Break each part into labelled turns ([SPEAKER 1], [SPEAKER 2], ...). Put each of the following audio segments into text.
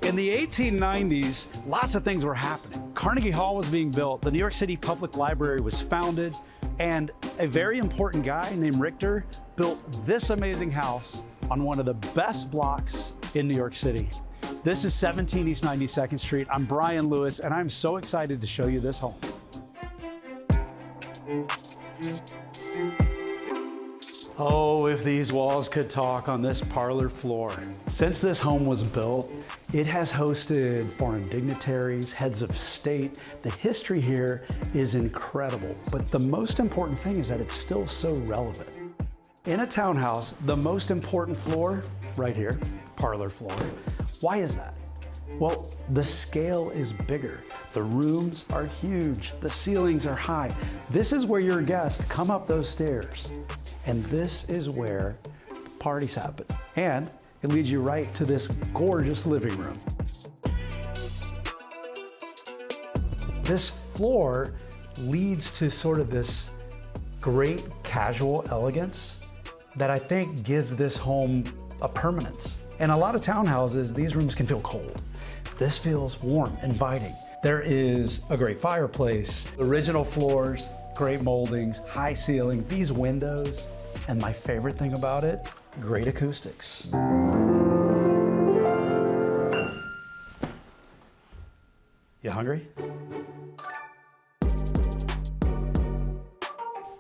[SPEAKER 1] In the 1890s, lots of things were happening. Carnegie Hall was being built, the New York City Public Library was founded, and a very important guy named Richter built this amazing house on one of the best blocks in New York City. This is 17 East 92nd Street. I'm Brian Lewis, and I'm so excited to show you this home. Oh, if these walls could talk on this parlor floor. Since this home was built, it has hosted foreign dignitaries, heads of state. The history here is incredible, but the most important thing is that it's still so relevant. In a townhouse, the most important floor, right here, parlor floor. Why is that? Well, the scale is bigger. The rooms are huge. The ceilings are high. This is where your guests come up those stairs. And this is where parties happen. And it leads you right to this gorgeous living room. This floor leads to sort of this great casual elegance that I think gives this home a permanence. In a lot of townhouses, these rooms can feel cold. This feels warm, inviting. There is a great fireplace, original floors, great moldings, high ceiling, these windows, and my favorite thing about it, great acoustics. You hungry?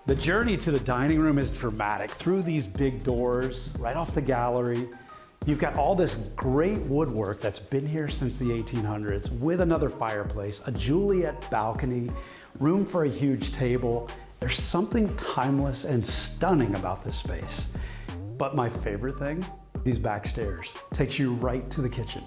[SPEAKER 1] The journey to the dining room is dramatic. Through these big doors, right off the gallery, you've got all this great woodwork that's been here since the 1800s with another fireplace, a Juliet balcony, room for a huge table. There's something timeless and stunning about this space. But my favorite thing, these back stairs, takes you right to the kitchen.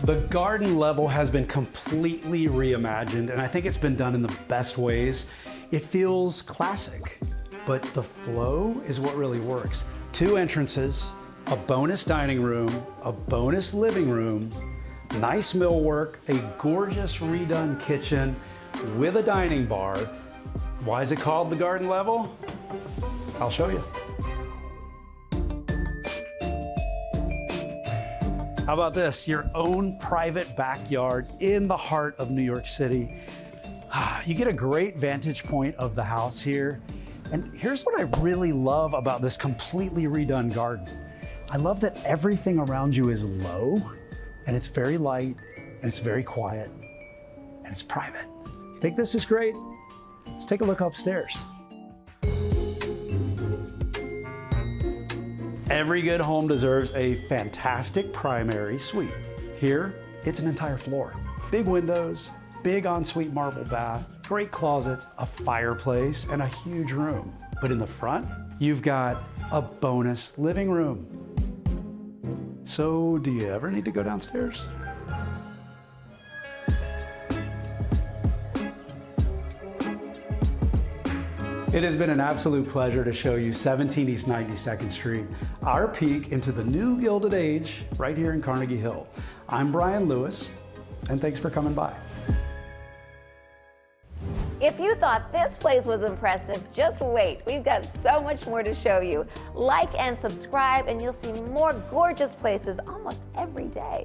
[SPEAKER 1] The garden level has been completely reimagined, and I think it's been done in the best ways. It feels classic, but the flow is what really works. 2 entrances, a bonus dining room, a bonus living room, nice millwork, a gorgeous redone kitchen with a dining bar. Why is it called the garden level? I'll show you. How about this? Your own private backyard in the heart of New York City. You get a great vantage point of the house here. And here's what I really love about this completely redone garden. I love that everything around you is low, and it's very light, and it's very quiet, and it's private. You think this is great? Let's take a look upstairs. Every good home deserves a fantastic primary suite. Here, it's an entire floor. Big windows, big ensuite marble bath, great closets, a fireplace, and a huge room. But in the front, you've got a bonus living room. So, do you ever need to go downstairs? It has been an absolute pleasure to show you 17 East 92nd Street, our peek into the new Gilded Age right here in Carnegie Hill. I'm Brian Lewis, and thanks for coming by.
[SPEAKER 2] If you thought this place was impressive, just wait. We've got so much more to show you. Like and subscribe, and you'll see more gorgeous places almost every day.